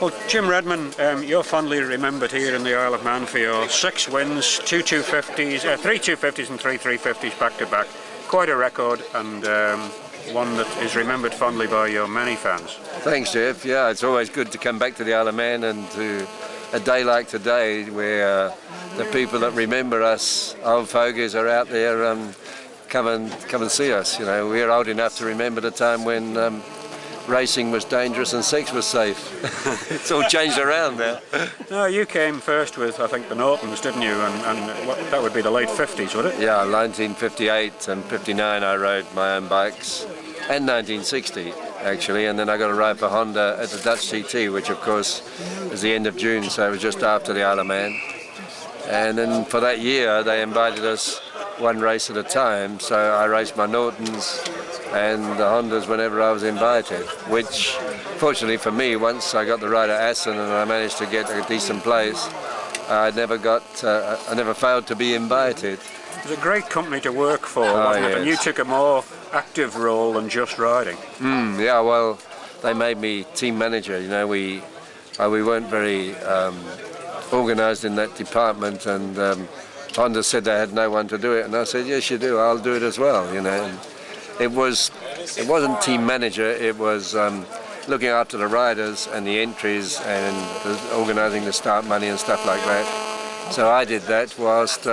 Well, Jim Redman, you're fondly remembered here in the Isle of Man for your 6 wins, 3 250s and 3 350s back to back. Quite a record, and one that is remembered fondly by your many fans. Thanks, Geoff. Yeah, it's always good to come back to the Isle of Man and to a day like today where the people that remember us, old fogies, are out there. Come and see us. You know, we're old enough to remember the time when racing was dangerous and sex was safe. It's all changed around now. No, you came first with, I think, the Nortons, didn't you? And that would be the late 50s, would it? Yeah, 1958 and 59 I rode my own bikes, and 1960 actually, and then I got a ride for Honda at the Dutch TT, which of course was the end of June, so it was just after the Isle of Man. And then for that year they invited us one race at a time, so I raced my Nortons and the Hondas whenever I was invited, which fortunately for me, once I got the ride at Assen and I managed to get a decent place, I never failed to be invited. It was a great company to work for, wasn't it? And you took a more active role than just riding. Yeah, well, they made me team manager. You know, we weren't very organised in that department, and Honda said they had no one to do it, and I said, yes, you do. I'll do it as well. You know, and it wasn't team manager. It was looking after the riders and the entries and organising the start money and stuff like that. So I did that whilst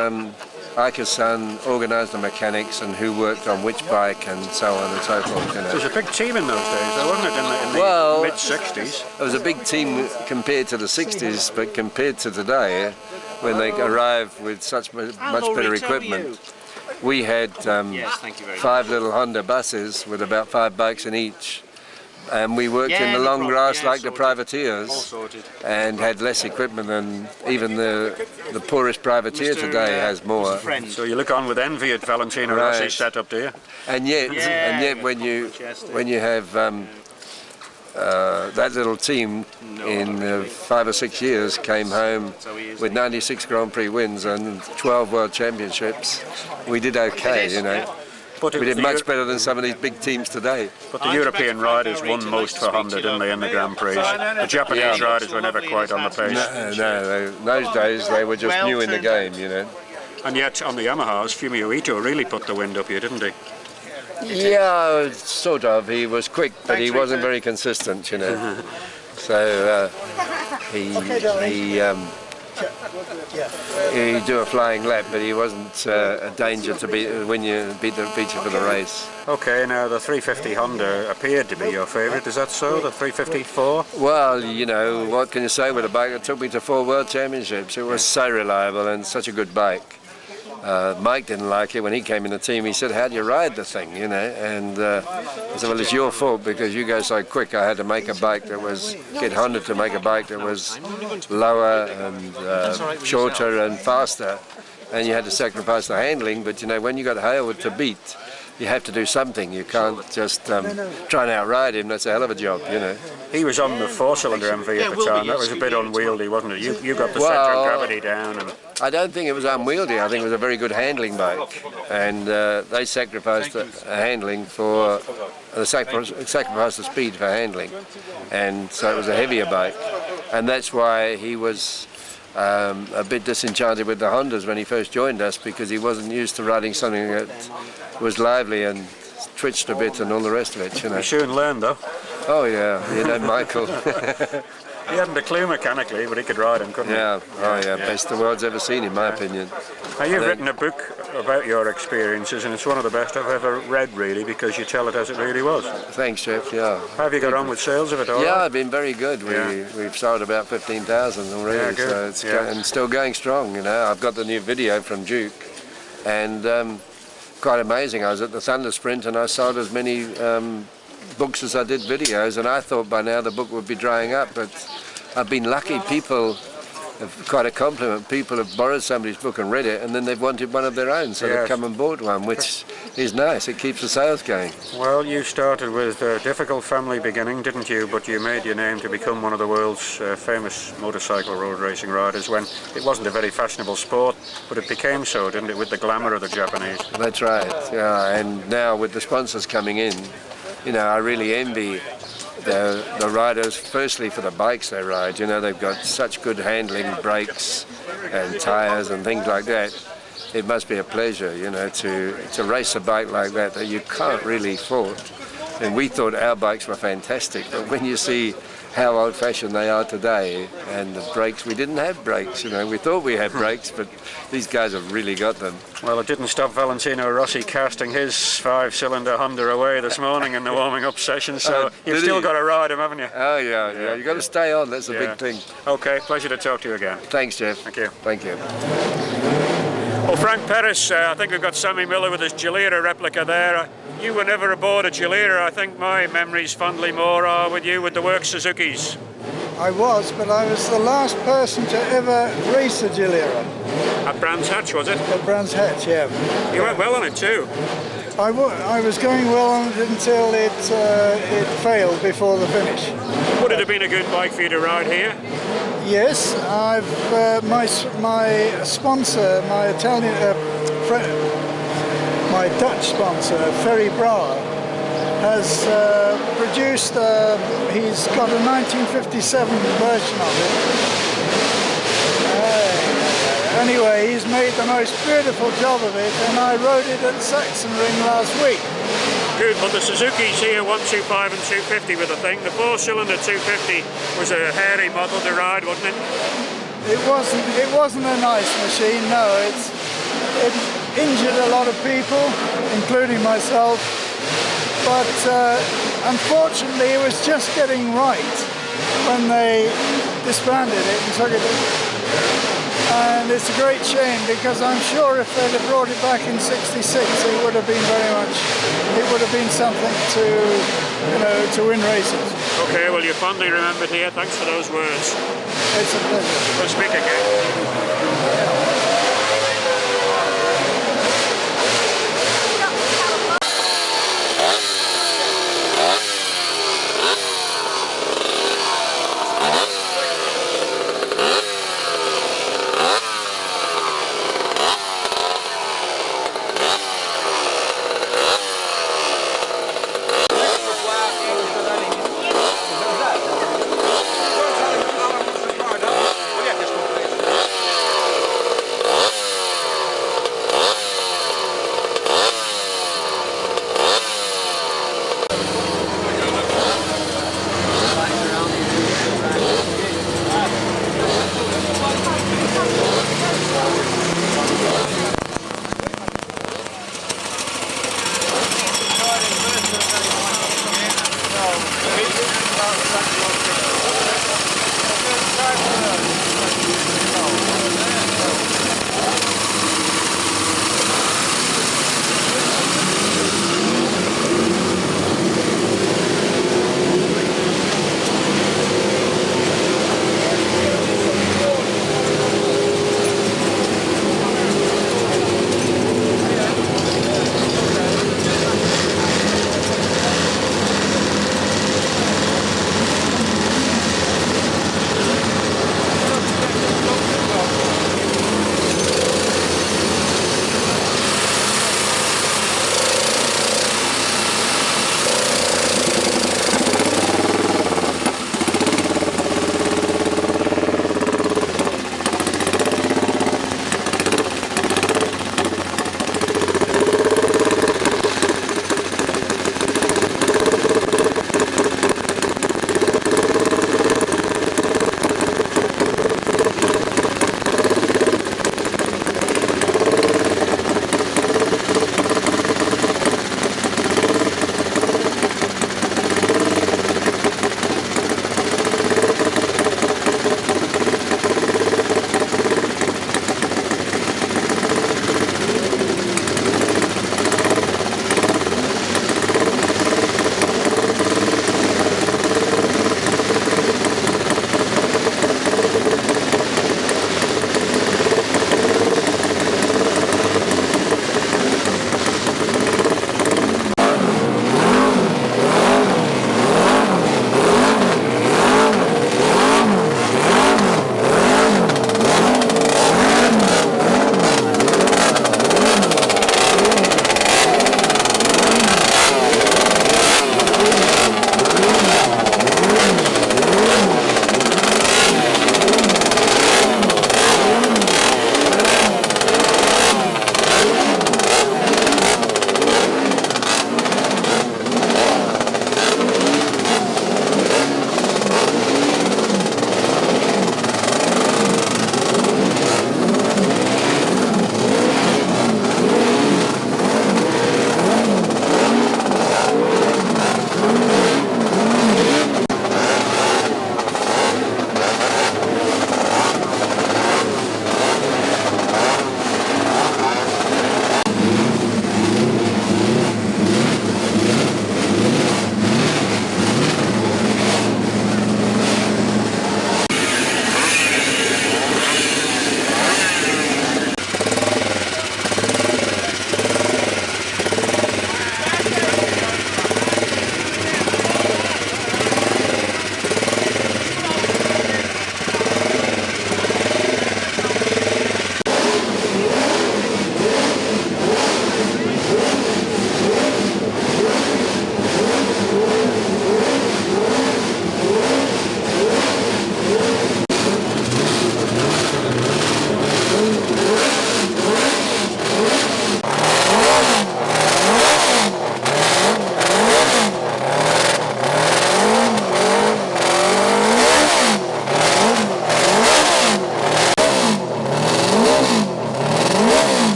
Ike-san organised the mechanics and who worked on which bike and so on and so forth. You know. It was a big team in those days, though, wasn't it, in the mid-60s? It was a big team compared to the 60s, but compared to today, when they arrived with such much better equipment. We had 5 little Honda buses with about 5 bikes in each. And we worked in the long grass like the privateers and had less equipment than even the poorest privateer today has more. So you look on with envy at Valentino Rossi's setup, do you? And yet when you have that little team in 5 or 6 years came home with 96 Grand Prix wins and 12 World Championships, we did okay, you know. But we did much better than some of these big teams today. But the European riders won most for Honda, didn't they, in the Grand Prix? The Japanese riders were never quite on the pace. No, in those days they were just new in the game, you know. And yet on the Yamahas, Fumio Ito really put the wind up here, didn't he? Yeah, sort of. He was quick, but he wasn't very consistent, you know. So he'd do a flying lap, but he wasn't a danger to when you beat you for the race. Okay, now the 350 Honda appeared to be your favourite, is that so, the 354? Well, you know, what can you say with a bike that took me to 4 World Championships? It was so reliable and such a good bike. Mike didn't like it when he came in the team. He said, how do you ride the thing, you know? And I said, well, it's your fault because you go so quick. I had to make a bike get Honda to make a bike that was lower and shorter and faster. And you had to sacrifice the handling, but you know, when you got Hayward to beat, you have to do something. You can't just try and outride him. That's a hell of a job, you know. He was on the 4-cylinder MV at the time. That was a bit unwieldy, wasn't it? You got the centre of gravity down. And I don't think it was unwieldy. I think it was a very good handling bike. And they sacrificed the handling for... They sacrificed the speed for handling. And so it was a heavier bike. And that's why he was a bit disenchanted with the Hondas when he first joined us, because he wasn't used to riding something that was lively and twitched a bit and all the rest of it, you know. He soon learned, though. Oh yeah, you know Michael. He hadn't a clue mechanically, but he could ride him, couldn't he? Yeah, best the world's ever seen, in my opinion. Now, you've written a book about your experiences, and it's one of the best I've ever read, really, because you tell it as it really was. Thanks, Geoff, yeah. How have you got on with sales of it all? Yeah, I've been very good. We've sold about 15,000 already, so it's and still going strong, you know. I've got the new video from Duke, and quite amazing. I was at the Thunder Sprint, and I sold as many books as I did videos, and I thought by now the book would be drying up, but I've been lucky. People have, quite a compliment, people have borrowed somebody's book and read it, and then they've wanted one of their own, so they've come and bought one, which is nice. It keeps the sales going. Well, you started with a difficult family beginning, didn't you? But you made your name to become one of the world's famous motorcycle road racing riders when it wasn't a very fashionable sport, but it became so, didn't it, with the glamour of the Japanese? That's right, yeah, and now with the sponsors coming in, you know, I really envy the riders, firstly for the bikes they ride, you know, they've got such good handling, brakes and tyres and things like that. It must be a pleasure, you know, to race a bike like that you can't really fault. And we thought our bikes were fantastic, but when you see how old-fashioned they are today, and the brakes, we didn't have brakes, you know, we thought we had brakes, but these guys have really got them. Well, it didn't stop Valentino Rossi casting his 5-cylinder Honda away this morning in the warming-up session, so you've still got to ride him, haven't you? Oh, yeah, you've got to stay on, that's a big thing. Okay, pleasure to talk to you again. Thanks, Geoff. Thank you. Thank you. Well, Frank Perris, I think we've got Sammy Miller with his Gilera replica there. You were never aboard a Gilera. I think my memories fondly more are with you with the work Suzukis. I was, but I was the last person to ever race a Gilera. At Brands Hatch, was it? At Brands Hatch, yeah. You went well on it too. I was going well on it until it failed before the finish. Would it have been a good bike for you to ride here? Yes, I've my sponsor, my Italian my Dutch sponsor, Ferry Brouwer, has produced. He's got a 1957 version of it. Anyway, he's made the most beautiful job of it, and I rode it at Sachsenring last week. Good, but the Suzuki's here 125 and 250 with the thing. The 4-cylinder 250 was a hairy model to ride, wasn't it? It wasn't a nice machine. No, it injured a lot of people, including myself. But unfortunately, it was just getting right when they disbanded it and took it. And it's a great shame, because I'm sure if they'd have brought it back in '66, it would have been something to, you know, to win races. Okay, well, you're fondly remembered here. Thanks for those words. It's a pleasure. We'll speak again.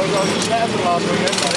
was on Nederland, remember?